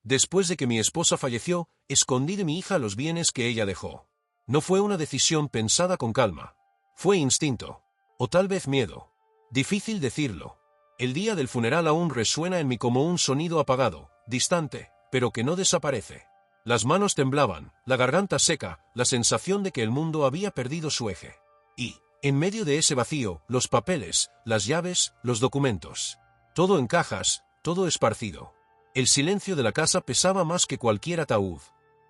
Después de que mi esposa falleció, escondí de mi hija los bienes que ella dejó. No fue una decisión pensada con calma. Fue instinto. O tal vez miedo. Difícil decirlo. El día del funeral aún resuena en mí como un sonido apagado, distante, pero que no desaparece. Las manos temblaban, la garganta seca, la sensación de que el mundo había perdido su eje. Y, en medio de ese vacío, los papeles, las llaves, los documentos. Todo en cajas, todo esparcido. El silencio de la casa pesaba más que cualquier ataúd.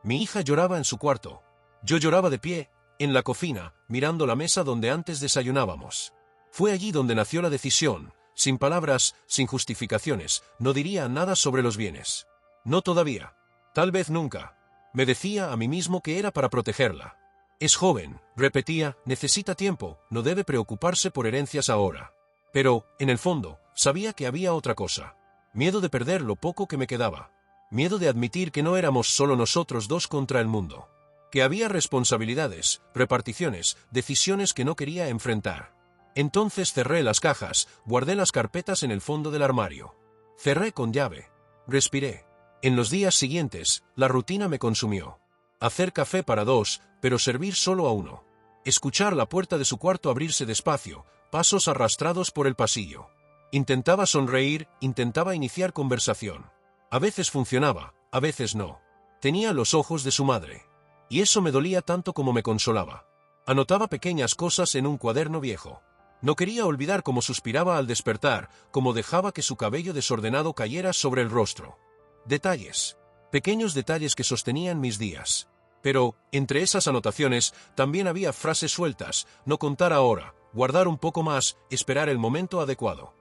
Mi hija lloraba en su cuarto. Yo lloraba de pie, en la cocina, mirando la mesa donde antes desayunábamos. Fue allí donde nació la decisión. Sin palabras, sin justificaciones, no diría nada sobre los bienes. No todavía. Tal vez nunca. Me decía a mí mismo que era para protegerla. Es joven, repetía, necesita tiempo, no debe preocuparse por herencias ahora. Pero, en el fondo, sabía que había otra cosa. Miedo de perder lo poco que me quedaba. Miedo de admitir que no éramos solo nosotros dos contra el mundo. Que había responsabilidades, reparticiones, decisiones que no quería enfrentar. Entonces cerré las cajas, guardé las carpetas en el fondo del armario. Cerré con llave. Respiré. En los días siguientes, la rutina me consumió. Hacer café para dos, pero servir solo a uno. Escuchar la puerta de su cuarto abrirse despacio, pasos arrastrados por el pasillo. Intentaba sonreír, intentaba iniciar conversación. A veces funcionaba, a veces no. Tenía los ojos de su madre. Y eso me dolía tanto como me consolaba. Anotaba pequeñas cosas en un cuaderno viejo. No quería olvidar cómo suspiraba al despertar, cómo dejaba que su cabello desordenado cayera sobre el rostro. Detalles. Pequeños detalles que sostenían mis días. Pero, entre esas anotaciones, también había frases sueltas, no contar ahora, guardar un poco más, esperar el momento adecuado.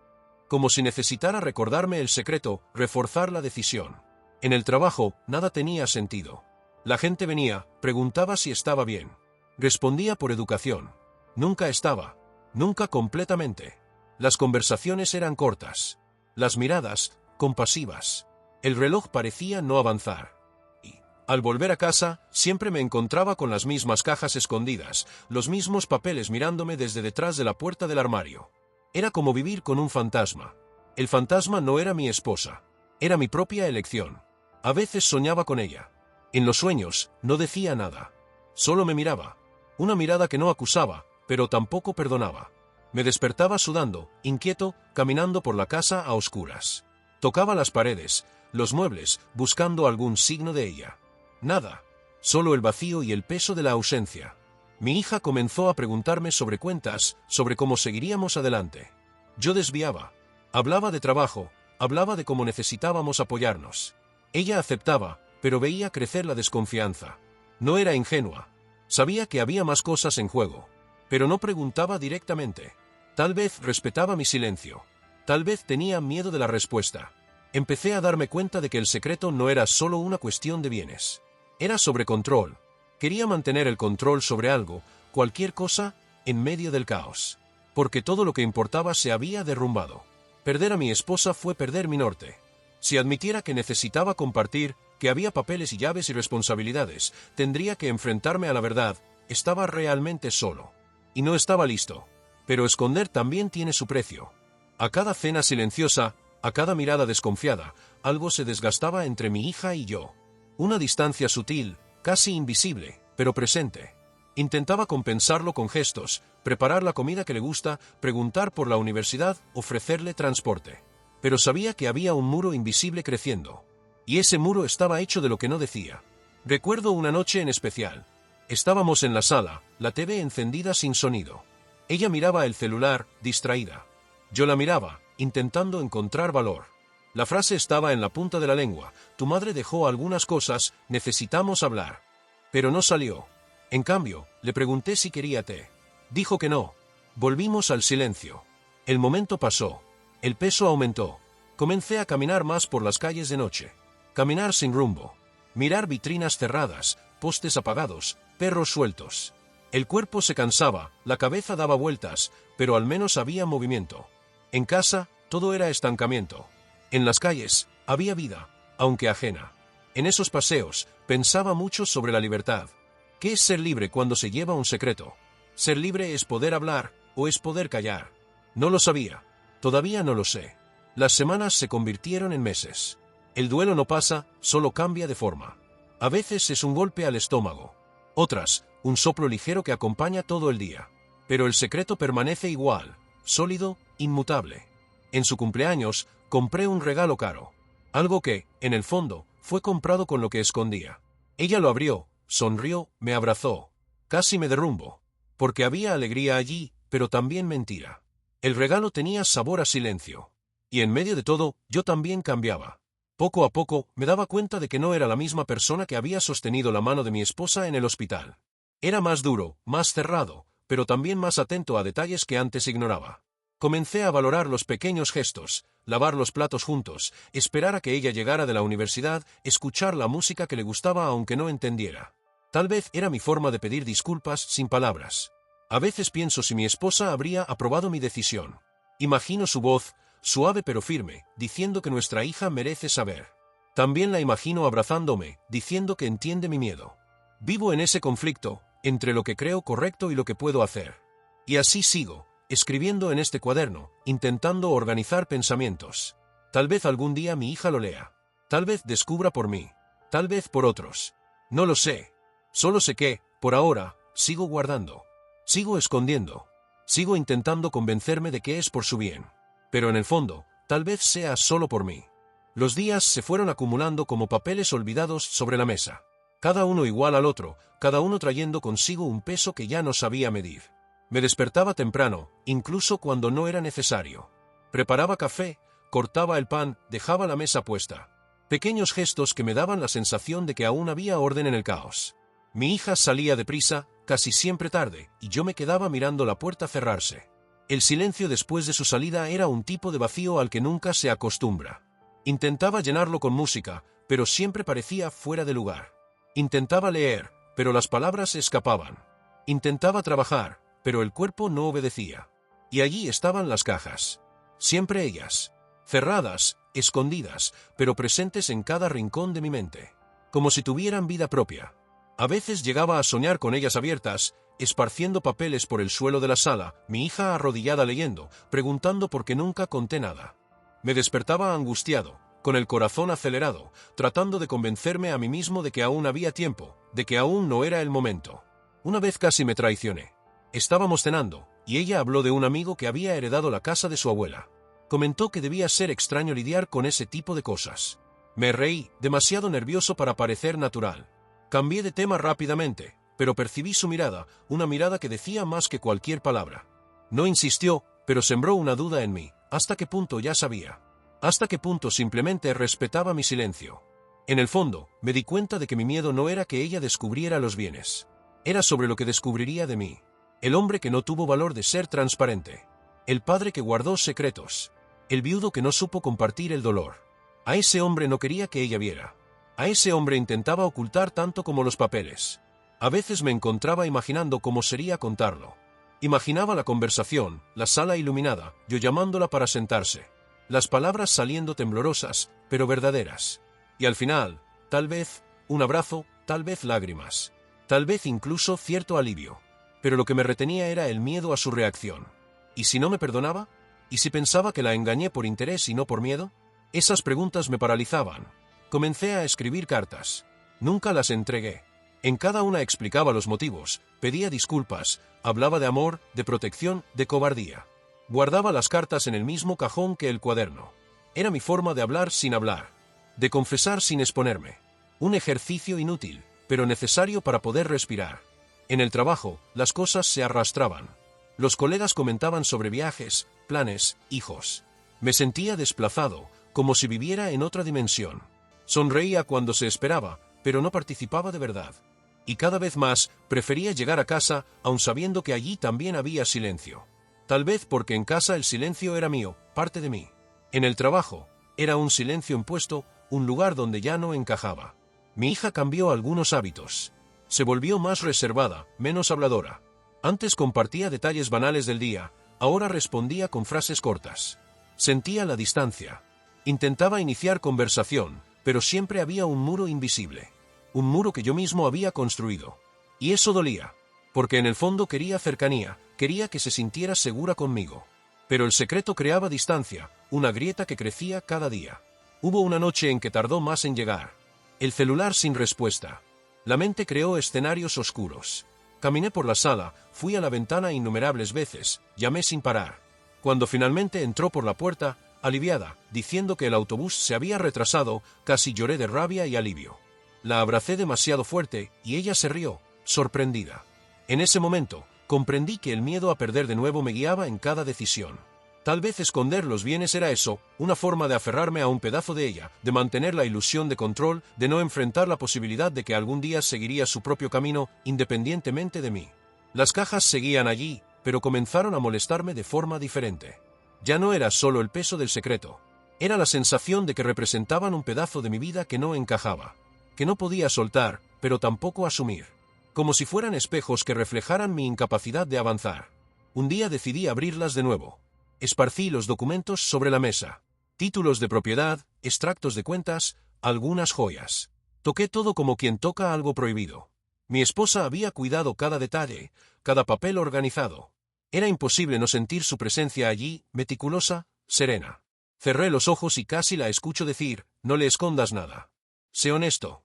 Como si necesitara recordarme el secreto, reforzar la decisión. En el trabajo, nada tenía sentido. La gente venía, preguntaba si estaba bien. Respondía por educación. Nunca estaba. Nunca completamente. Las conversaciones eran cortas. Las miradas, compasivas. El reloj parecía no avanzar. Y, al volver a casa, siempre me encontraba con las mismas cajas escondidas, los mismos papeles mirándome desde detrás de la puerta del armario. Era como vivir con un fantasma. El fantasma no era mi esposa. Era mi propia elección. A veces soñaba con ella. En los sueños, no decía nada. Solo me miraba. Una mirada que no acusaba, pero tampoco perdonaba. Me despertaba sudando, inquieto, caminando por la casa a oscuras. Tocaba las paredes, los muebles, buscando algún signo de ella. Nada. Solo el vacío y el peso de la ausencia. Mi hija comenzó a preguntarme sobre cuentas, sobre cómo seguiríamos adelante. Yo desviaba. Hablaba de trabajo, hablaba de cómo necesitábamos apoyarnos. Ella aceptaba, pero veía crecer la desconfianza. No era ingenua. Sabía que había más cosas en juego. Pero no preguntaba directamente. Tal vez respetaba mi silencio. Tal vez tenía miedo de la respuesta. Empecé a darme cuenta de que el secreto no era solo una cuestión de bienes. Era sobre control. Quería mantener el control sobre algo, cualquier cosa, en medio del caos. Porque todo lo que importaba se había derrumbado. Perder a mi esposa fue perder mi norte. Si admitiera que necesitaba compartir, que había papeles y llaves y responsabilidades, tendría que enfrentarme a la verdad. Estaba realmente solo. Y no estaba listo. Pero esconder también tiene su precio. A cada cena silenciosa, a cada mirada desconfiada, algo se desgastaba entre mi hija y yo. Una distancia sutil, casi invisible, pero presente. Intentaba compensarlo con gestos, preparar la comida que le gusta, preguntar por la universidad, ofrecerle transporte. Pero sabía que había un muro invisible creciendo. Y ese muro estaba hecho de lo que no decía. Recuerdo una noche en especial. Estábamos en la sala, la TV encendida sin sonido. Ella miraba el celular, distraída. Yo la miraba, intentando encontrar valor. La frase estaba en la punta de la lengua. Tu madre dejó algunas cosas, necesitamos hablar. Pero no salió. En cambio, le pregunté si quería té. Dijo que no. Volvimos al silencio. El momento pasó. El peso aumentó. Comencé a caminar más por las calles de noche. Caminar sin rumbo. Mirar vitrinas cerradas, postes apagados, perros sueltos. El cuerpo se cansaba, la cabeza daba vueltas, pero al menos había movimiento. En casa, todo era estancamiento. En las calles, había vida, aunque ajena. En esos paseos, pensaba mucho sobre la libertad. ¿Qué es ser libre cuando se lleva un secreto? ¿Ser libre es poder hablar, o es poder callar? No lo sabía. Todavía no lo sé. Las semanas se convirtieron en meses. El duelo no pasa, solo cambia de forma. A veces es un golpe al estómago. Otras, un soplo ligero que acompaña todo el día. Pero el secreto permanece igual, sólido, inmutable. En su cumpleaños, compré un regalo caro. Algo que, en el fondo, fue comprado con lo que escondía. Ella lo abrió, sonrió, me abrazó. Casi me derrumbo. Porque había alegría allí, pero también mentira. El regalo tenía sabor a silencio. Y en medio de todo, yo también cambiaba. Poco a poco, me daba cuenta de que no era la misma persona que había sostenido la mano de mi esposa en el hospital. Era más duro, más cerrado, pero también más atento a detalles que antes ignoraba. Comencé a valorar los pequeños gestos, lavar los platos juntos, esperar a que ella llegara de la universidad, escuchar la música que le gustaba aunque no entendiera. Tal vez era mi forma de pedir disculpas sin palabras. A veces pienso si mi esposa habría aprobado mi decisión. Imagino su voz, suave pero firme, diciendo que nuestra hija merece saber. También la imagino abrazándome, diciendo que entiende mi miedo. Vivo en ese conflicto, entre lo que creo correcto y lo que puedo hacer. Y así sigo, escribiendo en este cuaderno, intentando organizar pensamientos. Tal vez algún día mi hija lo lea. Tal vez descubra por mí. Tal vez por otros. No lo sé. Solo sé que, por ahora, sigo guardando. Sigo escondiendo. Sigo intentando convencerme de que es por su bien. Pero en el fondo, tal vez sea solo por mí. Los días se fueron acumulando como papeles olvidados sobre la mesa. Cada uno igual al otro, cada uno trayendo consigo un peso que ya no sabía medir. Me despertaba temprano, incluso cuando no era necesario. Preparaba café, cortaba el pan, dejaba la mesa puesta. Pequeños gestos que me daban la sensación de que aún había orden en el caos. Mi hija salía deprisa, casi siempre tarde, y yo me quedaba mirando la puerta cerrarse. El silencio después de su salida era un tipo de vacío al que nunca se acostumbra. Intentaba llenarlo con música, pero siempre parecía fuera de lugar. Intentaba leer, pero las palabras escapaban. Intentaba trabajar, pero el cuerpo no obedecía. Y allí estaban las cajas. Siempre ellas. Cerradas, escondidas, pero presentes en cada rincón de mi mente. Como si tuvieran vida propia. A veces llegaba a soñar con ellas abiertas, esparciendo papeles por el suelo de la sala, mi hija arrodillada leyendo, preguntando por qué nunca conté nada. Me despertaba angustiado, con el corazón acelerado, tratando de convencerme a mí mismo de que aún había tiempo, de que aún no era el momento. Una vez casi me traicioné. Estábamos cenando, y ella habló de un amigo que había heredado la casa de su abuela. Comentó que debía ser extraño lidiar con ese tipo de cosas. Me reí, demasiado nervioso para parecer natural. Cambié de tema rápidamente, pero percibí su mirada, una mirada que decía más que cualquier palabra. No insistió, pero sembró una duda en mí. ¿Hasta qué punto ya sabía? ¿Hasta qué punto simplemente respetaba mi silencio? En el fondo, me di cuenta de que mi miedo no era que ella descubriera los bienes. Era sobre lo que descubriría de mí. El hombre que no tuvo valor de ser transparente. El padre que guardó secretos. El viudo que no supo compartir el dolor. A ese hombre no quería que ella viera. A ese hombre intentaba ocultar tanto como los papeles. A veces me encontraba imaginando cómo sería contarlo. Imaginaba la conversación, la sala iluminada, yo llamándola para sentarse. Las palabras saliendo temblorosas, pero verdaderas. Y al final, tal vez, un abrazo, tal vez lágrimas. Tal vez incluso cierto alivio. Pero lo que me retenía era el miedo a su reacción. ¿Y si no me perdonaba? ¿Y si pensaba que la engañé por interés y no por miedo? Esas preguntas me paralizaban. Comencé a escribir cartas. Nunca las entregué. En cada una explicaba los motivos, pedía disculpas, hablaba de amor, de protección, de cobardía. Guardaba las cartas en el mismo cajón que el cuaderno. Era mi forma de hablar sin hablar, de confesar sin exponerme. Un ejercicio inútil, pero necesario para poder respirar. En el trabajo, las cosas se arrastraban. Los colegas comentaban sobre viajes, planes, hijos. Me sentía desplazado, como si viviera en otra dimensión. Sonreía cuando se esperaba, pero no participaba de verdad. Y cada vez más, prefería llegar a casa, aun sabiendo que allí también había silencio. Tal vez porque en casa el silencio era mío, parte de mí. En el trabajo, era un silencio impuesto, un lugar donde ya no encajaba. Mi hija cambió algunos hábitos. Se volvió más reservada, menos habladora. Antes compartía detalles banales del día, ahora respondía con frases cortas. Sentía la distancia. Intentaba iniciar conversación, pero siempre había un muro invisible. Un muro que yo mismo había construido. Y eso dolía, porque en el fondo quería cercanía, quería que se sintiera segura conmigo. Pero el secreto creaba distancia, una grieta que crecía cada día. Hubo una noche en que tardó más en llegar. El celular sin respuesta. La mente creó escenarios oscuros. Caminé por la sala, fui a la ventana innumerables veces, llamé sin parar. Cuando finalmente entró por la puerta, aliviada, diciendo que el autobús se había retrasado, casi lloré de rabia y alivio. La abracé demasiado fuerte, y ella se rió, sorprendida. En ese momento, comprendí que el miedo a perder de nuevo me guiaba en cada decisión. Tal vez esconder los bienes era eso, una forma de aferrarme a un pedazo de ella, de mantener la ilusión de control, de no enfrentar la posibilidad de que algún día seguiría su propio camino, independientemente de mí. Las cajas seguían allí, pero comenzaron a molestarme de forma diferente. Ya no era solo el peso del secreto. Era la sensación de que representaban un pedazo de mi vida que no encajaba, que no podía soltar, pero tampoco asumir. Como si fueran espejos que reflejaran mi incapacidad de avanzar. Un día decidí abrirlas de nuevo. Esparcí los documentos sobre la mesa. Títulos de propiedad, extractos de cuentas, algunas joyas. Toqué todo como quien toca algo prohibido. Mi esposa había cuidado cada detalle, cada papel organizado. Era imposible no sentir su presencia allí, meticulosa, serena. Cerré los ojos y casi la escucho decir, no le escondas nada. Sé honesto.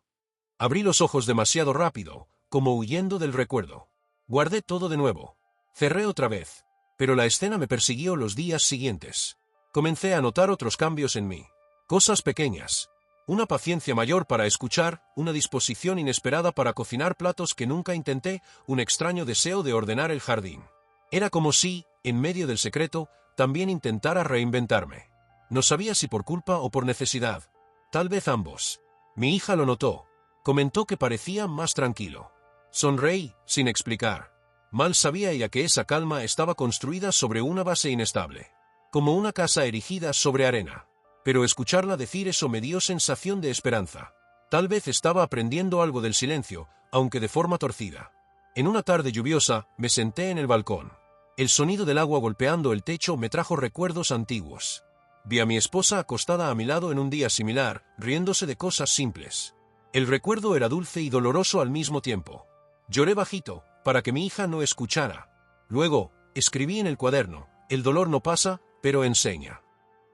Abrí los ojos demasiado rápido, como huyendo del recuerdo. Guardé todo de nuevo. Cerré otra vez. Pero la escena me persiguió los días siguientes. Comencé a notar otros cambios en mí. Cosas pequeñas. Una paciencia mayor para escuchar, una disposición inesperada para cocinar platos que nunca intenté, un extraño deseo de ordenar el jardín. Era como si, en medio del secreto, también intentara reinventarme. No sabía si por culpa o por necesidad. Tal vez ambos. Mi hija lo notó. Comentó que parecía más tranquilo. Sonreí, sin explicar. Mal sabía ella que esa calma estaba construida sobre una base inestable. Como una casa erigida sobre arena. Pero escucharla decir eso me dio sensación de esperanza. Tal vez estaba aprendiendo algo del silencio, aunque de forma torcida. En una tarde lluviosa, me senté en el balcón. El sonido del agua golpeando el techo me trajo recuerdos antiguos. Vi a mi esposa acostada a mi lado en un día similar, riéndose de cosas simples. El recuerdo era dulce y doloroso al mismo tiempo. Lloré bajito, para que mi hija no escuchara. Luego, escribí en el cuaderno, el dolor no pasa, pero enseña.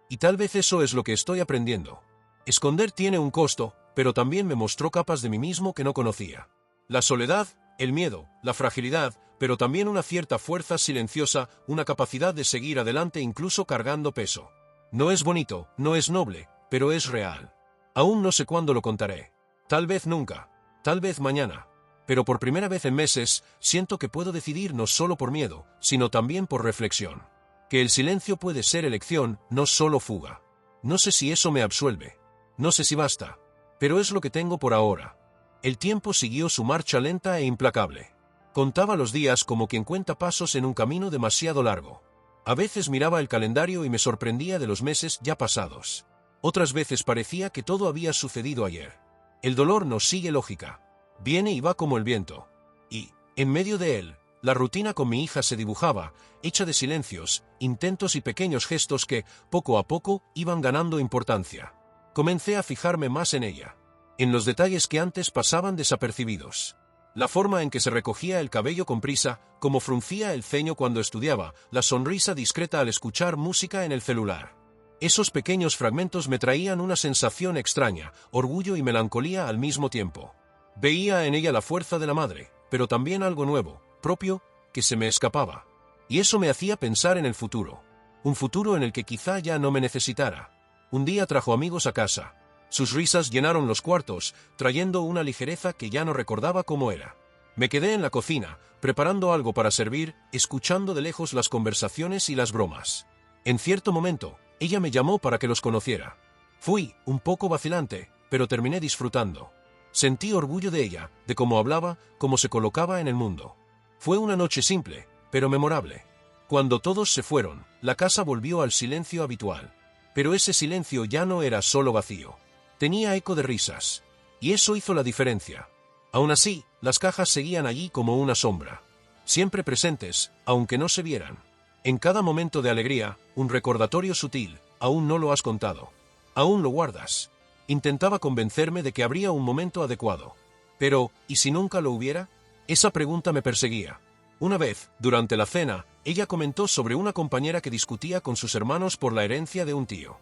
Y tal vez eso es lo que estoy aprendiendo. Esconder tiene un costo, pero también me mostró capas de mí mismo que no conocía. La soledad, el miedo, la fragilidad, pero también una cierta fuerza silenciosa, una capacidad de seguir adelante incluso cargando peso. No es bonito, no es noble, pero es real. Aún no sé cuándo lo contaré. Tal vez nunca, tal vez mañana. Pero por primera vez en meses, siento que puedo decidir no solo por miedo, sino también por reflexión. Que el silencio puede ser elección, no solo fuga. No sé si eso me absuelve. No sé si basta. Pero es lo que tengo por ahora. El tiempo siguió su marcha lenta e implacable. Contaba los días como quien cuenta pasos en un camino demasiado largo. A veces miraba el calendario y me sorprendía de los meses ya pasados. Otras veces parecía que todo había sucedido ayer. El dolor no sigue lógica. Viene y va como el viento. Y, en medio de él, la rutina con mi hija se dibujaba, hecha de silencios, intentos y pequeños gestos que, poco a poco, iban ganando importancia. Comencé a fijarme más en ella. En los detalles que antes pasaban desapercibidos. La forma en que se recogía el cabello con prisa, como fruncía el ceño cuando estudiaba, la sonrisa discreta al escuchar música en el celular. Esos pequeños fragmentos me traían una sensación extraña, orgullo y melancolía al mismo tiempo. Veía en ella la fuerza de la madre, pero también algo nuevo, propio, que se me escapaba. Y eso me hacía pensar en el futuro. Un futuro en el que quizá ya no me necesitara. Un día trajo amigos a casa. Sus risas llenaron los cuartos, trayendo una ligereza que ya no recordaba cómo era. Me quedé en la cocina, preparando algo para servir, escuchando de lejos las conversaciones y las bromas. En cierto momento, ella me llamó para que los conociera. Fui, un poco vacilante, pero terminé disfrutando. Sentí orgullo de ella, de cómo hablaba, cómo se colocaba en el mundo. Fue una noche simple, pero memorable. Cuando todos se fueron, la casa volvió al silencio habitual. Pero ese silencio ya no era solo vacío. Tenía eco de risas. Y eso hizo la diferencia. Aún así, las cajas seguían allí como una sombra. Siempre presentes, aunque no se vieran. En cada momento de alegría, un recordatorio sutil, aún no lo has contado. Aún lo guardas. Intentaba convencerme de que habría un momento adecuado. Pero, ¿y si nunca lo hubiera? Esa pregunta me perseguía. Una vez, durante la cena, ella comentó sobre una compañera que discutía con sus hermanos por la herencia de un tío.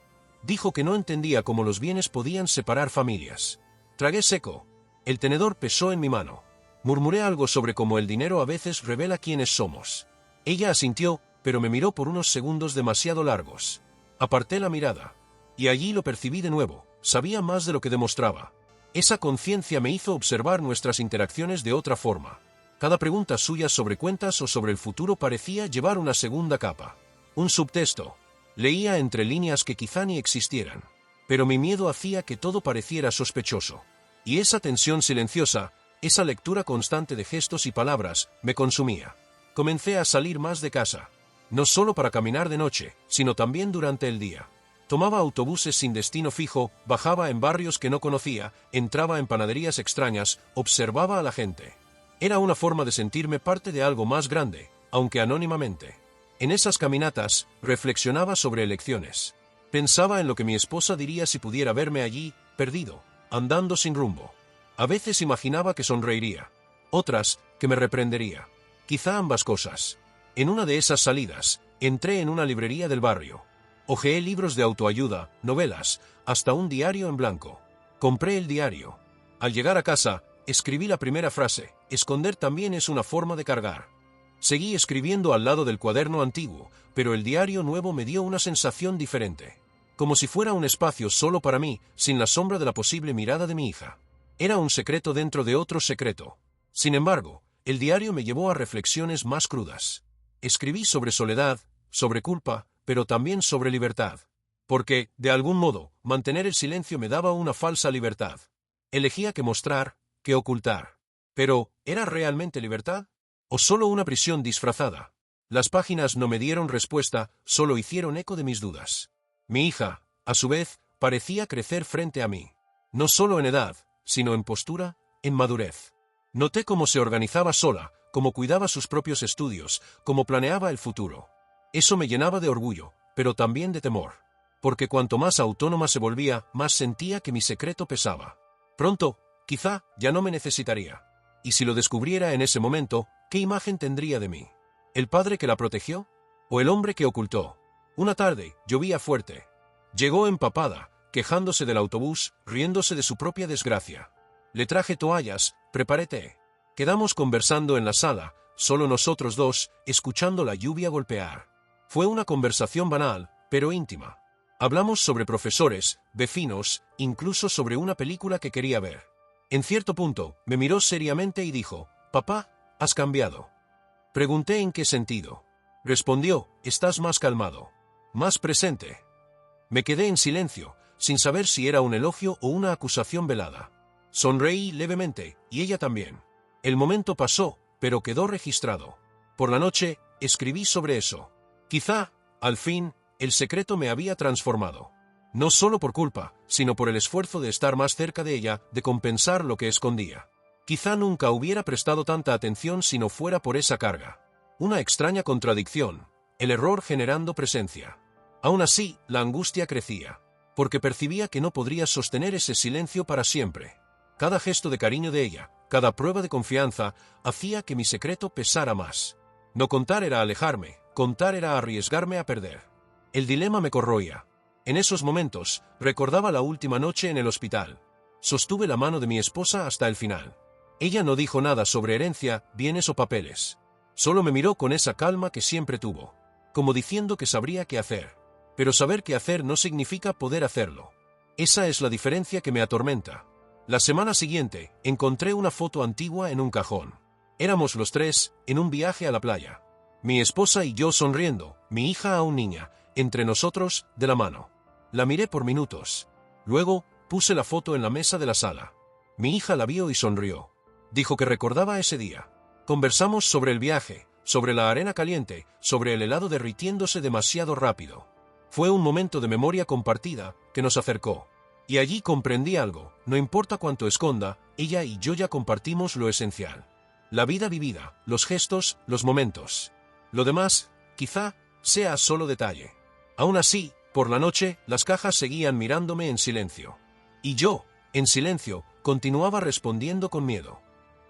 Dijo que no entendía cómo los bienes podían separar familias. Tragué seco. El tenedor pesó en mi mano. Murmuré algo sobre cómo el dinero a veces revela quiénes somos. Ella asintió, pero me miró por unos segundos demasiado largos. Aparté la mirada. Y allí lo percibí de nuevo. Sabía más de lo que demostraba. Esa conciencia me hizo observar nuestras interacciones de otra forma. Cada pregunta suya sobre cuentas o sobre el futuro parecía llevar una segunda capa. Un subtexto. Leía entre líneas que quizá ni existieran. Pero mi miedo hacía que todo pareciera sospechoso. Y esa tensión silenciosa, esa lectura constante de gestos y palabras, me consumía. Comencé a salir más de casa. No solo para caminar de noche, sino también durante el día. Tomaba autobuses sin destino fijo, bajaba en barrios que no conocía, entraba en panaderías extrañas, observaba a la gente. Era una forma de sentirme parte de algo más grande, aunque anónimamente. En esas caminatas, reflexionaba sobre elecciones. Pensaba en lo que mi esposa diría si pudiera verme allí, perdido, andando sin rumbo. A veces imaginaba que sonreiría. Otras, que me reprendería. Quizá ambas cosas. En una de esas salidas, entré en una librería del barrio. Hojeé libros de autoayuda, novelas, hasta un diario en blanco. Compré el diario. Al llegar a casa, escribí la primera frase: esconder también es una forma de cargar. Seguí escribiendo al lado del cuaderno antiguo, pero el diario nuevo me dio una sensación diferente. Como si fuera un espacio solo para mí, sin la sombra de la posible mirada de mi hija. Era un secreto dentro de otro secreto. Sin embargo, el diario me llevó a reflexiones más crudas. Escribí sobre soledad, sobre culpa, pero también sobre libertad. Porque, de algún modo, mantener el silencio me daba una falsa libertad. Elegía qué mostrar, qué ocultar. Pero, ¿era realmente libertad? ¿O solo una prisión disfrazada? Las páginas no me dieron respuesta, solo hicieron eco de mis dudas. Mi hija, a su vez, parecía crecer frente a mí. No solo en edad, sino en postura, en madurez. Noté cómo se organizaba sola, cómo cuidaba sus propios estudios, cómo planeaba el futuro. Eso me llenaba de orgullo, pero también de temor. Porque cuanto más autónoma se volvía, más sentía que mi secreto pesaba. Pronto, quizá, ya no me necesitaría. Y si lo descubriera en ese momento, ¿qué imagen tendría de mí? ¿El padre que la protegió? ¿O el hombre que ocultó? Una tarde, llovía fuerte. Llegó empapada, quejándose del autobús, riéndose de su propia desgracia. Le traje toallas, preparé té. Quedamos conversando en la sala, solo nosotros dos, escuchando la lluvia golpear. Fue una conversación banal, pero íntima. Hablamos sobre profesores, vecinos, incluso sobre una película que quería ver. En cierto punto, me miró seriamente y dijo: «Papá, has cambiado». Pregunté en qué sentido. Respondió: «Estás más calmado, más presente». Me quedé en silencio, sin saber si era un elogio o una acusación velada. Sonreí levemente, y ella también. El momento pasó, pero quedó registrado. Por la noche, escribí sobre eso. Quizá, al fin, el secreto me había transformado. No solo por culpa, sino por el esfuerzo de estar más cerca de ella, de compensar lo que escondía. Quizá nunca hubiera prestado tanta atención si no fuera por esa carga. Una extraña contradicción, el error generando presencia. Aún así, la angustia crecía, porque percibía que no podría sostener ese silencio para siempre. Cada gesto de cariño de ella, cada prueba de confianza, hacía que mi secreto pesara más. No contar era alejarme, contar era arriesgarme a perder. El dilema me corroía. En esos momentos, recordaba la última noche en el hospital. Sostuve la mano de mi esposa hasta el final. Ella no dijo nada sobre herencia, bienes o papeles. Solo me miró con esa calma que siempre tuvo, como diciendo que sabría qué hacer. Pero saber qué hacer no significa poder hacerlo. Esa es la diferencia que me atormenta. La semana siguiente, encontré una foto antigua en un cajón. Éramos los tres, en un viaje a la playa. Mi esposa y yo sonriendo, mi hija aún niña, entre nosotros, de la mano. La miré por minutos. Luego, puse la foto en la mesa de la sala. Mi hija la vio y sonrió. Dijo que recordaba ese día. Conversamos sobre el viaje, sobre la arena caliente, sobre el helado derritiéndose demasiado rápido. Fue un momento de memoria compartida que nos acercó. Y allí comprendí algo: no importa cuánto esconda, ella y yo ya compartimos lo esencial. La vida vivida, los gestos, los momentos. Lo demás, quizá, sea solo detalle. Aún así, por la noche, las cajas seguían mirándome en silencio. Y yo, en silencio, continuaba respondiendo con miedo.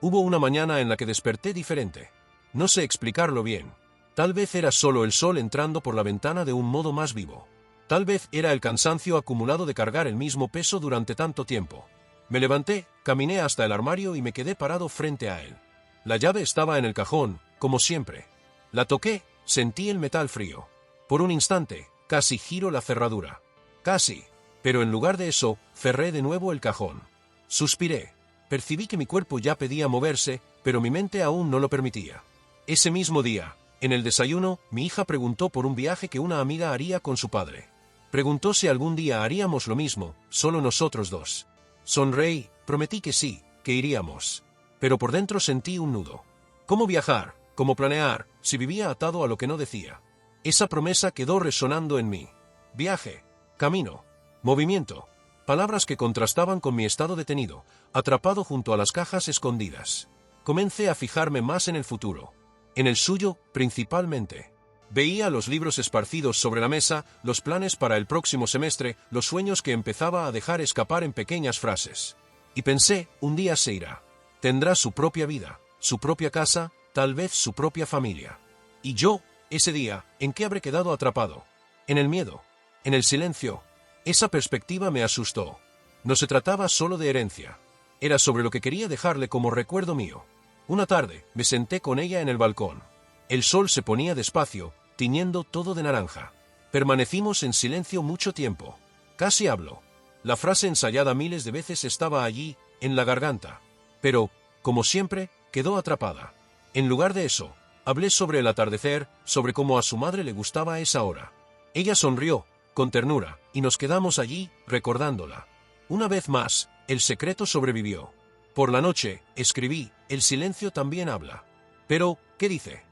Hubo una mañana en la que desperté diferente. No sé explicarlo bien. Tal vez era solo el sol entrando por la ventana de un modo más vivo. Tal vez era el cansancio acumulado de cargar el mismo peso durante tanto tiempo. Me levanté, caminé hasta el armario y me quedé parado frente a él. La llave estaba en el cajón, como siempre. La toqué, sentí el metal frío. Por un instante, casi giro la cerradura. Casi. Pero en lugar de eso, cerré de nuevo el cajón. Suspiré. Percibí que mi cuerpo ya pedía moverse, pero mi mente aún no lo permitía. Ese mismo día, en el desayuno, mi hija preguntó por un viaje que una amiga haría con su padre. Preguntó si algún día haríamos lo mismo, solo nosotros dos. Sonreí, prometí que sí, que iríamos. Pero por dentro sentí un nudo. ¿Cómo viajar? ¿Cómo planear? Si vivía atado a lo que no decía. Esa promesa quedó resonando en mí. Viaje, camino, movimiento. Palabras que contrastaban con mi estado detenido, atrapado junto a las cajas escondidas. Comencé a fijarme más en el futuro. En el suyo, principalmente. Veía los libros esparcidos sobre la mesa, los planes para el próximo semestre, los sueños que empezaba a dejar escapar en pequeñas frases. Y pensé, un día se irá. Tendrá su propia vida, su propia casa, tal vez su propia familia. Y yo, ese día, ¿en qué habré quedado atrapado? En el miedo, en el silencio. Esa perspectiva me asustó. No se trataba solo de herencia. Era sobre lo que quería dejarle como recuerdo mío. Una tarde, me senté con ella en el balcón. El sol se ponía despacio, tiñendo todo de naranja. Permanecimos en silencio mucho tiempo. Casi hablo. La frase ensayada miles de veces estaba allí, en la garganta. Pero, como siempre, quedó atrapada. En lugar de eso, hablé sobre el atardecer, sobre cómo a su madre le gustaba esa hora. Ella sonrió, con ternura, y nos quedamos allí, recordándola. Una vez más, el secreto sobrevivió. Por la noche, escribí, el silencio también habla. Pero, ¿qué dice?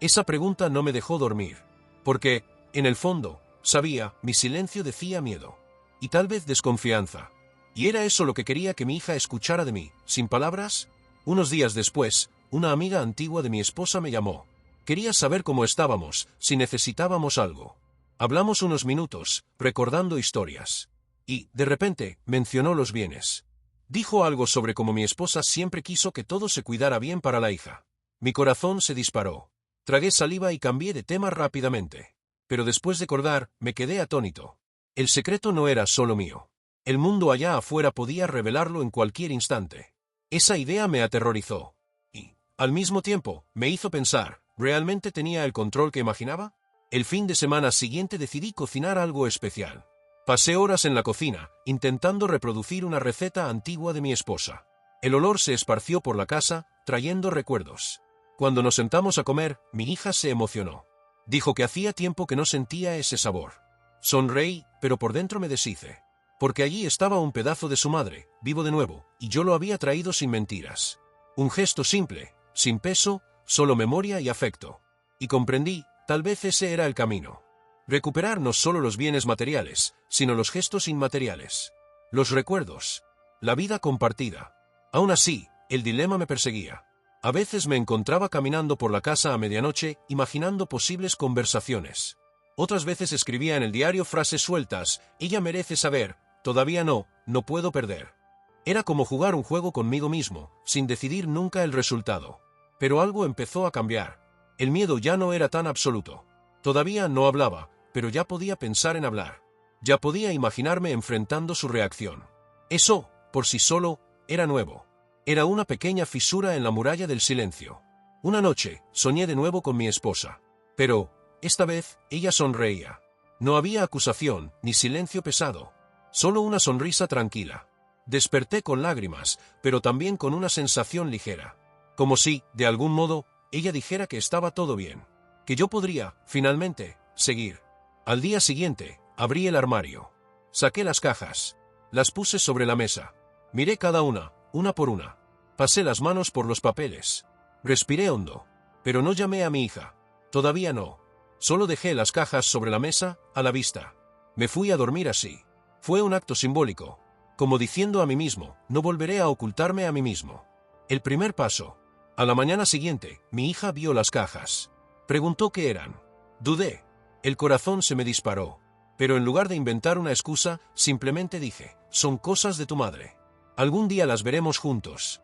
Esa pregunta no me dejó dormir. Porque, en el fondo, sabía, mi silencio decía miedo. Y tal vez desconfianza. ¿Y era eso lo que quería que mi hija escuchara de mí, sin palabras? Unos días después, una amiga antigua de mi esposa me llamó. Quería saber cómo estábamos, si necesitábamos algo. Hablamos unos minutos, recordando historias. Y, de repente, mencionó los bienes. Dijo algo sobre cómo mi esposa siempre quiso que todo se cuidara bien para la hija. Mi corazón se disparó. Tragué saliva y cambié de tema rápidamente. Pero después de acordar, me quedé atónito. El secreto no era solo mío. El mundo allá afuera podía revelarlo en cualquier instante. Esa idea me aterrorizó. Y, al mismo tiempo, me hizo pensar, ¿realmente tenía el control que imaginaba? El fin de semana siguiente decidí cocinar algo especial. Pasé horas en la cocina, intentando reproducir una receta antigua de mi esposa. El olor se esparció por la casa, trayendo recuerdos. Cuando nos sentamos a comer, mi hija se emocionó. Dijo que hacía tiempo que no sentía ese sabor. Sonreí, pero por dentro me deshice. Porque allí estaba un pedazo de su madre, vivo de nuevo, y yo lo había traído sin mentiras. Un gesto simple, sin peso, solo memoria y afecto. Y comprendí, tal vez ese era el camino. Recuperar no solo los bienes materiales, sino los gestos inmateriales. Los recuerdos. La vida compartida. Aún así, el dilema me perseguía. A veces me encontraba caminando por la casa a medianoche, imaginando posibles conversaciones. Otras veces escribía en el diario frases sueltas, ella merece saber, todavía no puedo perder. Era como jugar un juego conmigo mismo, sin decidir nunca el resultado. Pero algo empezó a cambiar. El miedo ya no era tan absoluto. Todavía no hablaba, pero ya podía pensar en hablar. Ya podía imaginarme enfrentando su reacción. Eso, por sí solo, era nuevo. Era una pequeña fisura en la muralla del silencio. Una noche, soñé de nuevo con mi esposa. Pero, esta vez, ella sonreía. No había acusación, ni silencio pesado. Solo una sonrisa tranquila. Desperté con lágrimas, pero también con una sensación ligera. Como si, de algún modo, ella dijera que estaba todo bien. Que yo podría, finalmente, seguir. Al día siguiente, abrí el armario. Saqué las cajas. Las puse sobre la mesa. Miré cada una por una. Pasé las manos por los papeles. Respiré hondo. Pero no llamé a mi hija. Todavía no. Solo dejé las cajas sobre la mesa, a la vista. Me fui a dormir así. Fue un acto simbólico. Como diciendo a mí mismo, no volveré a ocultarme a mí mismo. El primer paso. A la mañana siguiente, mi hija vio las cajas. Preguntó qué eran. Dudé. El corazón se me disparó. Pero en lugar de inventar una excusa, simplemente dije, son cosas de tu madre. Algún día las veremos juntos.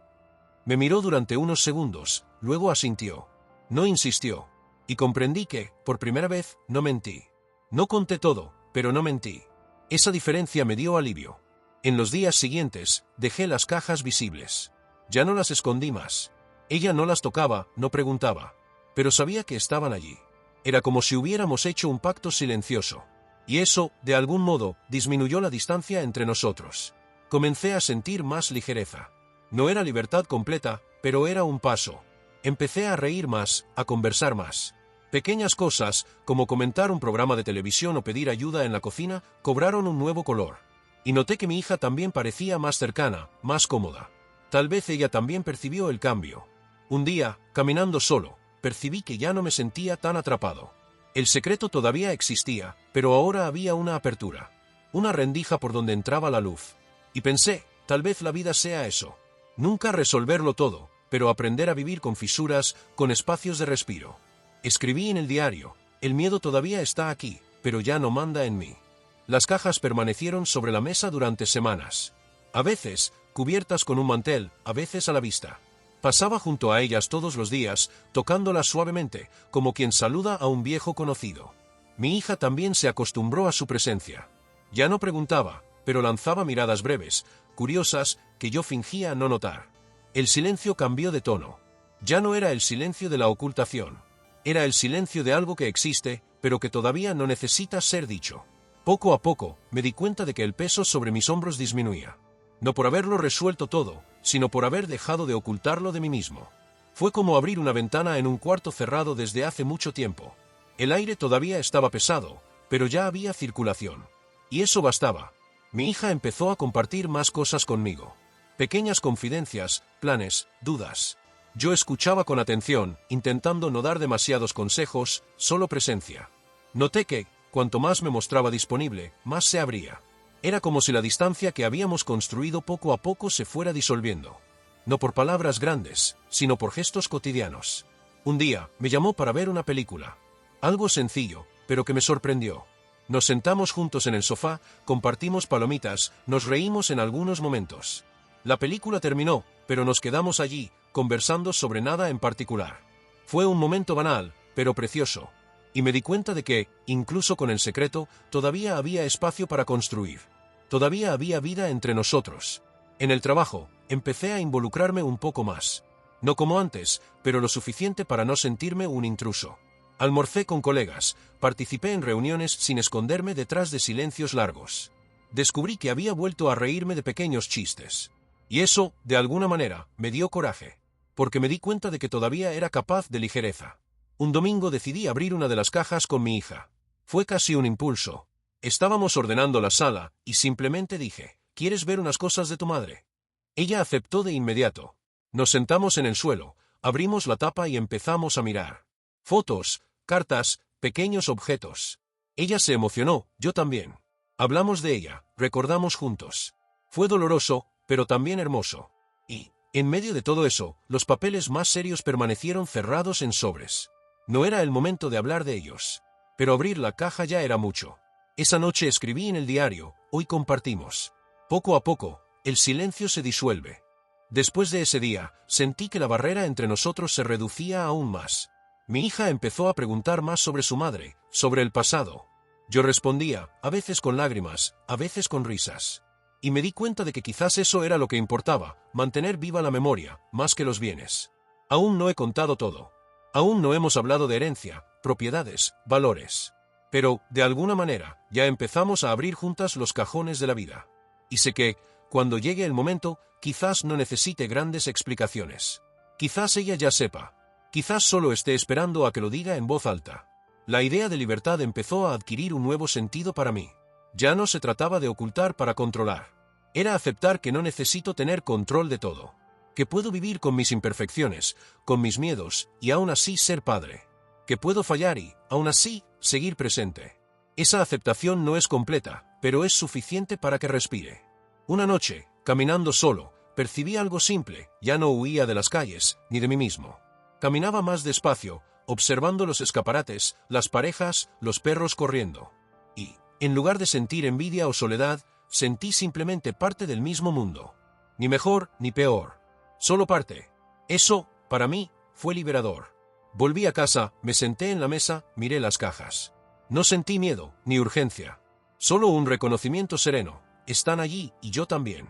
Me miró durante unos segundos, luego asintió. No insistió. Y comprendí que, por primera vez, no mentí. No conté todo, pero no mentí. Esa diferencia me dio alivio. En los días siguientes, dejé las cajas visibles. Ya no las escondí más. Ella no las tocaba, no preguntaba, pero sabía que estaban allí. Era como si hubiéramos hecho un pacto silencioso. Y eso, de algún modo, disminuyó la distancia entre nosotros. Comencé a sentir más ligereza. No era libertad completa, pero era un paso. Empecé a reír más, a conversar más. Pequeñas cosas, como comentar un programa de televisión o pedir ayuda en la cocina, cobraron un nuevo color. Y noté que mi hija también parecía más cercana, más cómoda. Tal vez ella también percibió el cambio. Un día, caminando solo, percibí que ya no me sentía tan atrapado. El secreto todavía existía, pero ahora había una apertura. Una rendija por donde entraba la luz. Y pensé, tal vez la vida sea eso. Nunca resolverlo todo, pero aprender a vivir con fisuras, con espacios de respiro. Escribí en el diario, el miedo todavía está aquí, pero ya no manda en mí. Las cajas permanecieron sobre la mesa durante semanas. A veces, cubiertas con un mantel, a veces a la vista. Pasaba junto a ellas todos los días, tocándolas suavemente, como quien saluda a un viejo conocido. Mi hija también se acostumbró a su presencia. Ya no preguntaba, pero lanzaba miradas breves, curiosas, que yo fingía no notar. El silencio cambió de tono. Ya no era el silencio de la ocultación. Era el silencio de algo que existe, pero que todavía no necesita ser dicho. Poco a poco, me di cuenta de que el peso sobre mis hombros disminuía. No por haberlo resuelto todo, sino por haber dejado de ocultarlo de mí mismo. Fue como abrir una ventana en un cuarto cerrado desde hace mucho tiempo. El aire todavía estaba pesado, pero ya había circulación. Y eso bastaba. Mi hija empezó a compartir más cosas conmigo. Pequeñas confidencias, planes, dudas. Yo escuchaba con atención, intentando no dar demasiados consejos, solo presencia. Noté que, cuanto más me mostraba disponible, más se abría. Era como si la distancia que habíamos construido poco a poco se fuera disolviendo. No por palabras grandes, sino por gestos cotidianos. Un día, me llamó para ver una película. Algo sencillo, pero que me sorprendió. Nos sentamos juntos en el sofá, compartimos palomitas, nos reímos en algunos momentos. La película terminó, pero nos quedamos allí, conversando sobre nada en particular. Fue un momento banal, pero precioso. Y me di cuenta de que, incluso con el secreto, todavía había espacio para construir. Todavía había vida entre nosotros. En el trabajo, empecé a involucrarme un poco más. No como antes, pero lo suficiente para no sentirme un intruso. Almorcé con colegas, participé en reuniones sin esconderme detrás de silencios largos. Descubrí que había vuelto a reírme de pequeños chistes. Y eso, de alguna manera, me dio coraje. Porque me di cuenta de que todavía era capaz de ligereza. Un domingo decidí abrir una de las cajas con mi hija. Fue casi un impulso. Estábamos ordenando la sala, y simplemente dije, ¿quieres ver unas cosas de tu madre? Ella aceptó de inmediato. Nos sentamos en el suelo, abrimos la tapa y empezamos a mirar. Fotos, cartas, pequeños objetos. Ella se emocionó, yo también. Hablamos de ella, recordamos juntos. Fue doloroso, pero también hermoso. Y, en medio de todo eso, los papeles más serios permanecieron cerrados en sobres. No era el momento de hablar de ellos. Pero abrir la caja ya era mucho. Esa noche escribí en el diario, hoy compartimos. Poco a poco, el silencio se disuelve. Después de ese día, sentí que la barrera entre nosotros se reducía aún más. Mi hija empezó a preguntar más sobre su madre, sobre el pasado. Yo respondía, a veces con lágrimas, a veces con risas. Y me di cuenta de que quizás eso era lo que importaba, mantener viva la memoria, más que los bienes. Aún no he contado todo. Aún no hemos hablado de herencia, propiedades, valores. Pero, de alguna manera, ya empezamos a abrir juntas los cajones de la vida. Y sé que, cuando llegue el momento, quizás no necesite grandes explicaciones. Quizás ella ya sepa. Quizás solo esté esperando a que lo diga en voz alta. La idea de libertad empezó a adquirir un nuevo sentido para mí. Ya no se trataba de ocultar para controlar. Era aceptar que no necesito tener control de todo. Que puedo vivir con mis imperfecciones, con mis miedos, y aún así ser padre. Que puedo fallar y, aún así, seguir presente. Esa aceptación no es completa, pero es suficiente para que respire. Una noche, caminando solo, percibí algo simple, ya no huía de las calles, ni de mí mismo. Caminaba más despacio, observando los escaparates, las parejas, los perros corriendo. Y, en lugar de sentir envidia o soledad, sentí simplemente parte del mismo mundo. Ni mejor, ni peor. Solo parte. Eso, para mí, fue liberador. Volví a casa, me senté en la mesa, miré las cajas. No sentí miedo, ni urgencia. Solo un reconocimiento sereno. Están allí y yo también.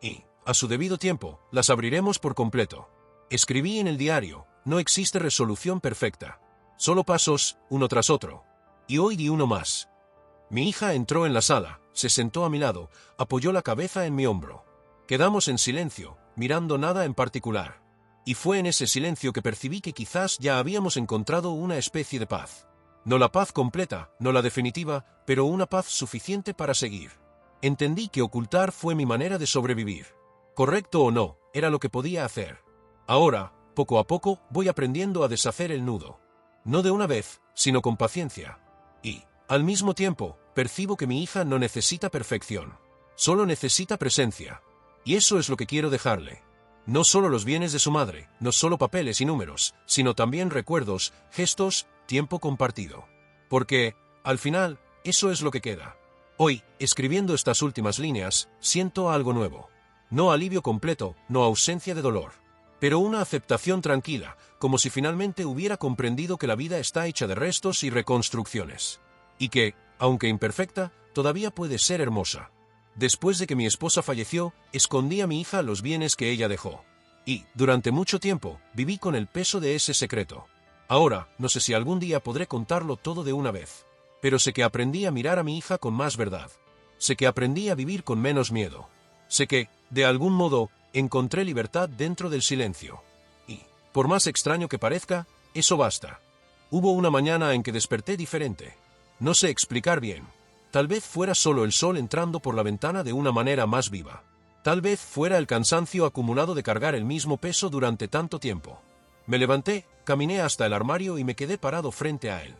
Y, a su debido tiempo, las abriremos por completo. Escribí en el diario, no existe resolución perfecta. Solo pasos, uno tras otro. Y hoy di uno más. Mi hija entró en la sala, se sentó a mi lado, apoyó la cabeza en mi hombro. Quedamos en silencio, mirando nada en particular. Y fue en ese silencio que percibí que quizás ya habíamos encontrado una especie de paz. No la paz completa, no la definitiva, pero una paz suficiente para seguir. Entendí que ocultar fue mi manera de sobrevivir. Correcto o no, era lo que podía hacer. Ahora, poco a poco, voy aprendiendo a deshacer el nudo. No de una vez, sino con paciencia. Y, al mismo tiempo, percibo que mi hija no necesita perfección. Solo necesita presencia. Y eso es lo que quiero dejarle. No solo los bienes de su madre, no solo papeles y números, sino también recuerdos, gestos, tiempo compartido. Porque, al final, eso es lo que queda. Hoy, escribiendo estas últimas líneas, siento algo nuevo. No alivio completo, no ausencia de dolor. Pero una aceptación tranquila, como si finalmente hubiera comprendido que la vida está hecha de restos y reconstrucciones. Y que, aunque imperfecta, todavía puede ser hermosa. Después de que mi esposa falleció, escondí a mi hija los bienes que ella dejó. Y, durante mucho tiempo, viví con el peso de ese secreto. Ahora, no sé si algún día podré contarlo todo de una vez. Pero sé que aprendí a mirar a mi hija con más verdad. Sé que aprendí a vivir con menos miedo. Sé que, de algún modo, encontré libertad dentro del silencio. Y, por más extraño que parezca, eso basta. Hubo una mañana en que desperté diferente. No sé explicar bien. Tal vez fuera solo el sol entrando por la ventana de una manera más viva. Tal vez fuera el cansancio acumulado de cargar el mismo peso durante tanto tiempo. Me levanté, caminé hasta el armario y me quedé parado frente a él.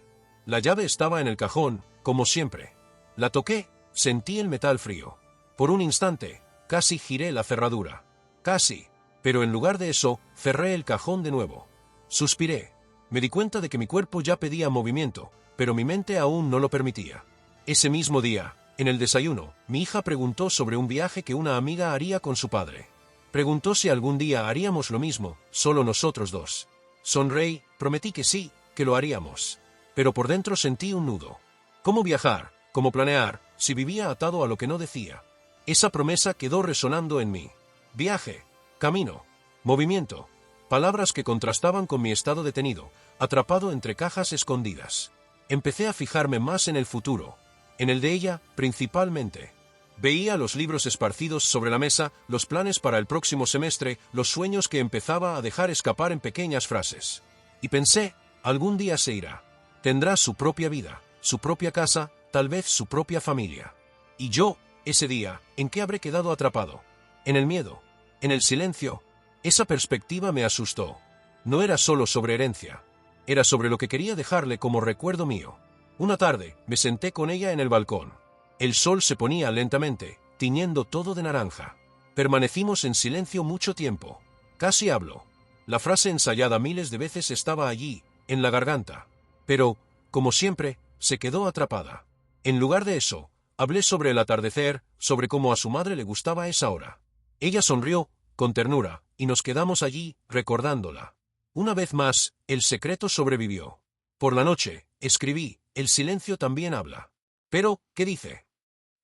La llave estaba en el cajón, como siempre. La toqué, sentí el metal frío. Por un instante, casi giré la cerradura. Casi. Pero en lugar de eso, cerré el cajón de nuevo. Suspiré. Me di cuenta de que mi cuerpo ya pedía movimiento, pero mi mente aún no lo permitía. Ese mismo día, en el desayuno, mi hija preguntó sobre un viaje que una amiga haría con su padre. Preguntó si algún día haríamos lo mismo, solo nosotros dos. Sonreí, prometí que sí, que lo haríamos. Pero por dentro sentí un nudo. ¿Cómo viajar? ¿Cómo planear? Si vivía atado a lo que no decía. Esa promesa quedó resonando en mí. Viaje, camino, movimiento. Palabras que contrastaban con mi estado detenido, atrapado entre cajas escondidas. Empecé a fijarme más en el futuro. En el de ella, principalmente. Veía los libros esparcidos sobre la mesa, los planes para el próximo semestre, los sueños que empezaba a dejar escapar en pequeñas frases. Y pensé, algún día se irá. Tendrá su propia vida, su propia casa, tal vez su propia familia. Y yo, ese día, ¿en qué habré quedado atrapado? En el miedo, en el silencio. Esa perspectiva me asustó. No era solo sobre herencia. Era sobre lo que quería dejarle como recuerdo mío. Una tarde, me senté con ella en el balcón. El sol se ponía lentamente, tiñendo todo de naranja. Permanecimos en silencio mucho tiempo. Casi hablo. La frase ensayada miles de veces estaba allí, en la garganta. Pero, como siempre, se quedó atrapada. En lugar de eso, hablé sobre el atardecer, sobre cómo a su madre le gustaba esa hora. Ella sonrió, con ternura, y nos quedamos allí, recordándola. Una vez más, el secreto sobrevivió. Por la noche, escribí, el silencio también habla. Pero, ¿qué dice?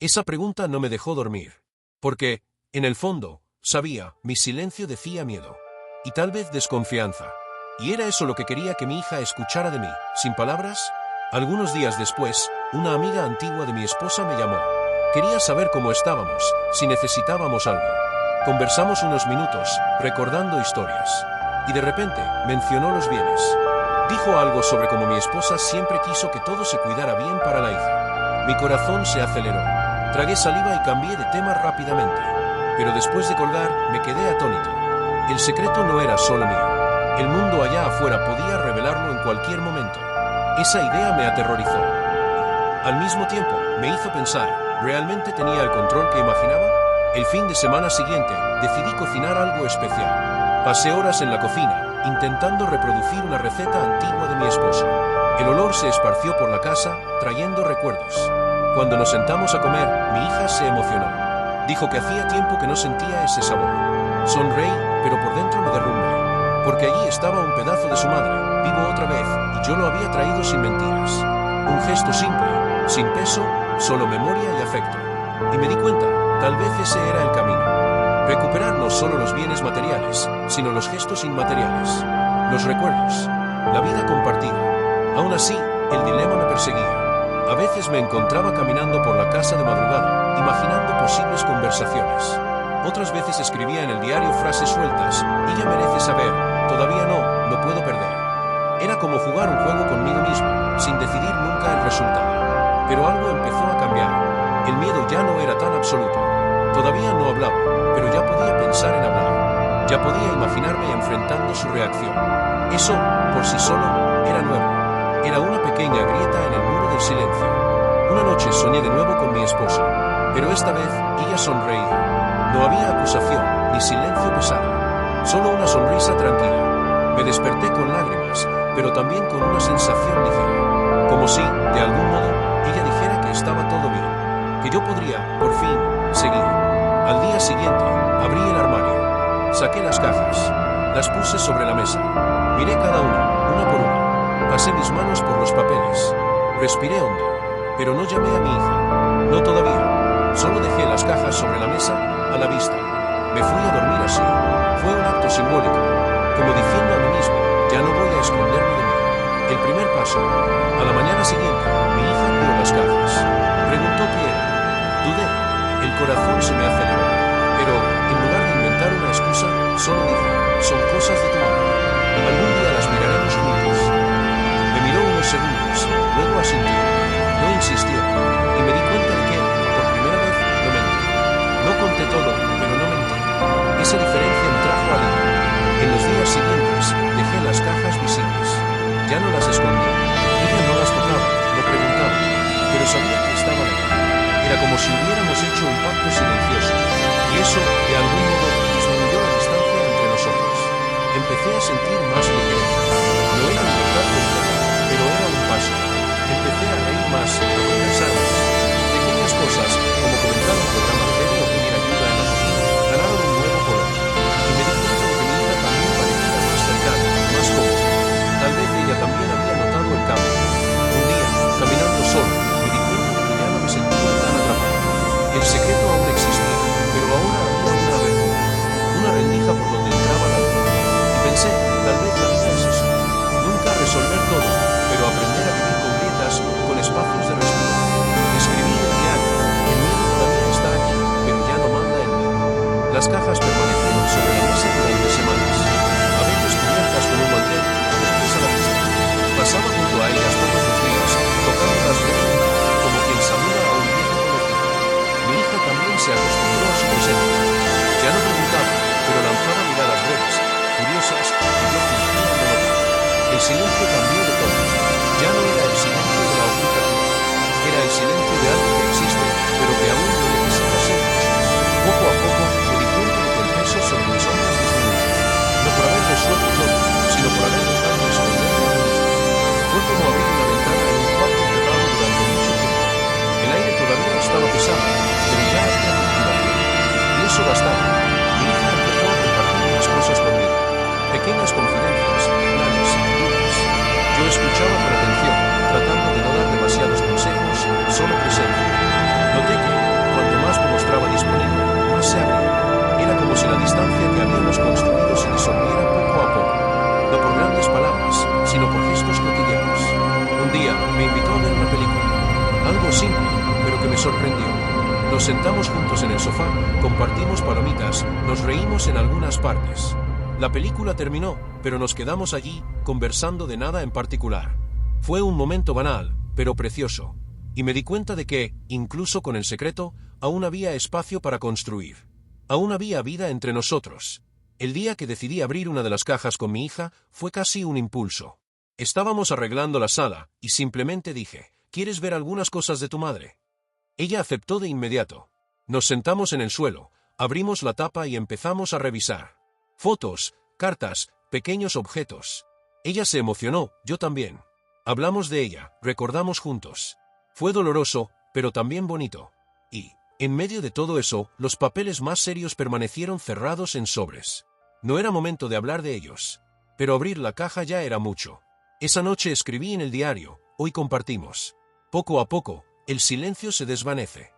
Esa pregunta no me dejó dormir. Porque, en el fondo, sabía, mi silencio decía miedo. Y tal vez desconfianza. Y era eso lo que quería que mi hija escuchara de mí, sin palabras. Algunos días después, una amiga antigua de mi esposa me llamó. Quería saber cómo estábamos, si necesitábamos algo. Conversamos unos minutos, recordando historias. Y de repente, mencionó los bienes. Dijo algo sobre cómo mi esposa siempre quiso que todo se cuidara bien para la hija. Mi corazón se aceleró. Tragué saliva y cambié de tema rápidamente. Pero después de colgar, me quedé atónito. El secreto no era solo mío. El mundo allá afuera podía revelarlo en cualquier momento. Esa idea me aterrorizó. Al mismo tiempo, me hizo pensar, ¿realmente tenía el control que imaginaba? El fin de semana siguiente, decidí cocinar algo especial. Pasé horas en la cocina, intentando reproducir una receta antigua de mi esposa. El olor se esparció por la casa, trayendo recuerdos. Cuando nos sentamos a comer, mi hija se emocionó. Dijo que hacía tiempo que no sentía ese sabor. Sonreí, pero por dentro me derrumbé. Porque allí estaba un pedazo de su madre, vivo otra vez, y yo lo había traído sin mentiras. Un gesto simple, sin peso, solo memoria y afecto. Y me di cuenta, tal vez ese era el camino. Recuperar no solo los bienes materiales, sino los gestos inmateriales. Los recuerdos. La vida compartida. Aún así, el dilema me perseguía. A veces me encontraba caminando por la casa de madrugada, imaginando posibles conversaciones. Otras veces escribía en el diario frases sueltas, ella merece saber, todavía no puedo perder. Era como jugar un juego conmigo mismo, sin decidir nunca el resultado. Pero algo empezó a cambiar. El miedo ya no era tan absoluto. Todavía no hablaba, pero ya podía pensar en hablar. Ya podía imaginarme enfrentando su reacción. Eso, por sí solo, era nuevo. Era una pequeña grieta en el muro del silencio. Una noche soñé de nuevo con mi esposa, pero esta vez ella sonreía. No había acusación, ni silencio pesado. Solo una sonrisa tranquila. Me desperté con lágrimas, pero también con una sensación ligera. Como si, de algún modo, ella dijera que estaba todo bien. Que yo podría, por fin, seguir. Al día siguiente, abrí el armario. Saqué las cajas. Las puse sobre la mesa. Miré cada una por una. Pasé mis manos por los papeles. Respiré hondo. Pero no llamé a mi hija. No todavía. Solo dejé las cajas sobre la mesa, a la vista. Me fui a dormir así. Fue un acto simbólico. Como diciendo a mí mismo, ya no voy a esconderme de mí. El primer paso. A la mañana siguiente, mi hija abrió las cajas. Preguntó qué era. Dudé. El corazón se me aceleró. Pero, en lugar de inventar una excusa, solo dije, son cosas de tu madre. Algún día las miraremos juntos. Me miró unos segundos, luego asintió. No insistió. Y me di cuenta de que, por primera vez, no mentí. No conté todo, pero no mentí. Esa diferencia me trajo alivio. En los días siguientes, dejé las cajas visibles. Ya no las escondí. Ella no las tocaba, no preguntaba. Pero sabía que estaban ahí. Era como si hubiéramos hecho un pacto silencioso. Y eso, de algún modo, disminuyó la distancia entre nosotros. Empecé a sentir más ligereza. No era libertad completa, pero era un paso. Empecé a reír más, a conversar más. Pequeñas cosas, como comentar un programa de tele o pedir ayuda en la cocina, ganaron un nuevo color. Y me di cuenta de que mi hija también parecía más cercana, más cómoda. Tal vez ella también había notado el cambio. Un día, caminando solo, me di cuenta de que ya no me sentía tan atrapado. El secreto aún existía, pero ahora había una abertura. Una rendija por donde entraba la luz. Y pensé, tal vez la vida es eso. Nunca resolver todo, pero aprender a vivir con grietas, con espacios de respiro. Escribí el diario. El miedo todavía está aquí, pero ya no manda en mí. Las cajas permanecieron sobre la mesa durante semanas. A veces cubiertas con un mantel, a veces a la vista. Pasaba junto a ellas todos los días, tocándolas brevemente, como quien saluda a un viejo conocido. Mi hija también se acostumbró a su presencia. Ya no preguntaba, pero lanzaba miradas breves, curiosas, y yo fingía no notar. El silencio cambió de tono. Ya no era el silencio de la ocultación. Era el silencio de algo que existe, pero que aún no necesita ser dicho. Poco a poco, me di cuenta de que el peso sobre mis hombros disminuía. No por haber resuelto todo, sino por haber dejado de esconderme a mí mismo. Fue como abrir una ventana en un cuarto cerrado durante mucho tiempo. El aire todavía estaba pesado, pero ya había circulación. Y eso bastaba. Mi hija empezó a compartir las cosas conmigo. Pequeñas confidencias, planes, dudas. Yo escuchaba con atención, tratando de no dar demasiados consejos, solo presencia. Noté que, cuanto más me mostraba disponible, más se abría. Era como si la distancia que habíamos construido se disolviera poco a poco. No por grandes palabras, sino por gestos cotidianos. Un día, me invitó a ver una película. Algo simple, pero que me sorprendió. Nos sentamos juntos en el sofá, compartimos palomitas, nos reímos en algunas partes. La película terminó, pero nos quedamos allí, conversando de nada en particular. Fue un momento banal, pero precioso. Y me di cuenta de que, incluso con el secreto, aún había espacio para construir. Aún había vida entre nosotros. El día que decidí abrir una de las cajas con mi hija, fue casi un impulso. Estábamos arreglando la sala, y simplemente dije, ¿quieres ver algunas cosas de tu madre? Ella aceptó de inmediato. Nos sentamos en el suelo, abrimos la tapa y empezamos a revisar. Fotos, cartas, pequeños objetos. Ella se emocionó, yo también. Hablamos de ella, recordamos juntos. Fue doloroso, pero también bonito. Y, en medio de todo eso, los papeles más serios permanecieron cerrados en sobres. No era momento de hablar de ellos. Pero abrir la caja ya era mucho. Esa noche escribí en el diario, hoy compartimos. Poco a poco, El silencio se desvanece.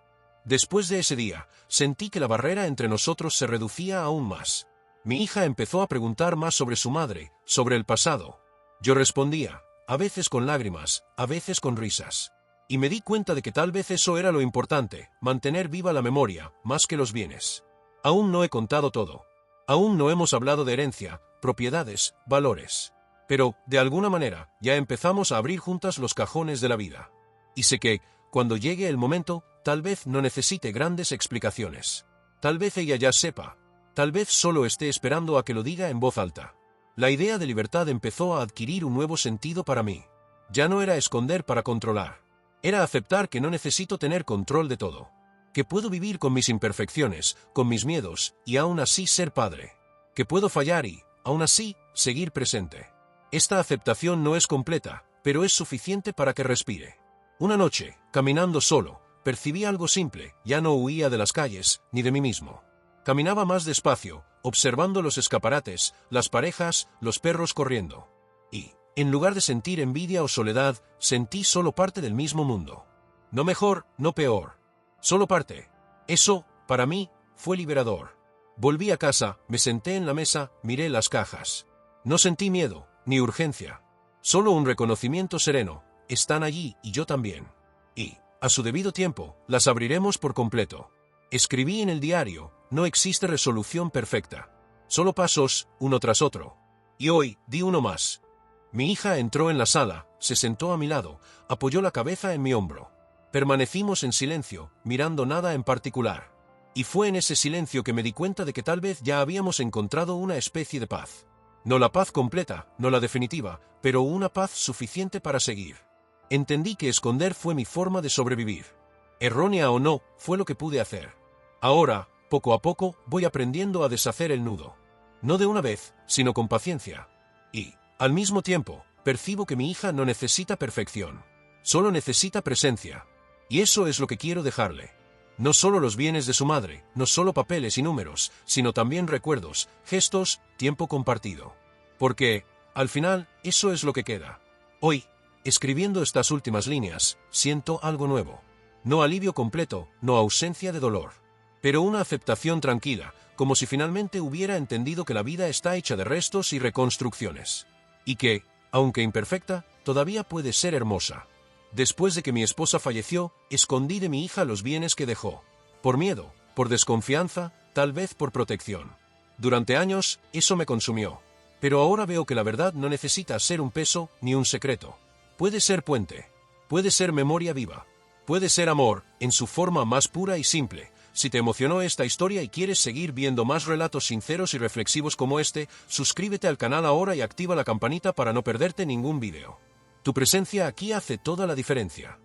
Después de ese día, sentí que la barrera entre nosotros se reducía aún más. Mi hija empezó a preguntar más sobre su madre, sobre el pasado. Yo respondía, a veces con lágrimas, a veces con risas. Y me di cuenta de que tal vez eso era lo importante, mantener viva la memoria, más que los bienes. Aún no he contado todo. Aún no hemos hablado de herencia, propiedades, valores. Pero, de alguna manera, ya empezamos a abrir juntas los cajones de la vida. Y sé que, cuando llegue el momento, tal vez no necesite grandes explicaciones. Tal vez ella ya sepa. Tal vez solo esté esperando a que lo diga en voz alta. La idea de libertad empezó a adquirir un nuevo sentido para mí. Ya no era esconder para controlar. Era aceptar que no necesito tener control de todo. Que puedo vivir con mis imperfecciones, con mis miedos, y aún así ser padre. Que puedo fallar y, aún así, seguir presente. Esta aceptación no es completa, pero es suficiente para que respire. Una noche, caminando solo, percibí algo simple, ya no huía de las calles, ni de mí mismo. Caminaba más despacio, observando los escaparates, las parejas, los perros corriendo. Y, en lugar de sentir envidia o soledad, sentí solo parte del mismo mundo. No mejor, no peor. Solo parte. Eso, para mí, fue liberador. Volví a casa, me senté en la mesa, miré las cajas. No sentí miedo, ni urgencia. Solo un reconocimiento sereno. Están allí y yo también. Y, a su debido tiempo, las abriremos por completo. Escribí en el diario, no existe resolución perfecta. Solo pasos, uno tras otro. Y hoy, di uno más. Mi hija entró en la sala, se sentó a mi lado, apoyó la cabeza en mi hombro. Permanecimos en silencio, mirando nada en particular. Y fue en ese silencio que me di cuenta de que tal vez ya habíamos encontrado una especie de paz. No la paz completa, no la definitiva, pero una paz suficiente para seguir. Entendí que esconder fue mi forma de sobrevivir. Errónea o no, fue lo que pude hacer. Ahora, poco a poco, voy aprendiendo a deshacer el nudo. No de una vez, sino con paciencia. Y, al mismo tiempo, percibo que mi hija no necesita perfección. Solo necesita presencia. Y eso es lo que quiero dejarle. No solo los bienes de su madre, no solo papeles y números, sino también recuerdos, gestos, tiempo compartido. Porque, al final, eso es lo que queda. Hoy, escribiendo estas últimas líneas, siento algo nuevo. No alivio completo, no ausencia de dolor. Pero una aceptación tranquila, como si finalmente hubiera entendido que la vida está hecha de restos y reconstrucciones. Y que, aunque imperfecta, todavía puede ser hermosa. Después de que mi esposa falleció, escondí de mi hija los bienes que dejó. Por miedo, por desconfianza, tal vez por protección. Durante años, eso me consumió. Pero ahora veo que la verdad no necesita ser un peso ni un secreto. Puede ser puente. Puede ser memoria viva. Puede ser amor, en su forma más pura y simple. Si te emocionó esta historia y quieres seguir viendo más relatos sinceros y reflexivos como este, suscríbete al canal ahora y activa la campanita para no perderte ningún vídeo. Tu presencia aquí hace toda la diferencia.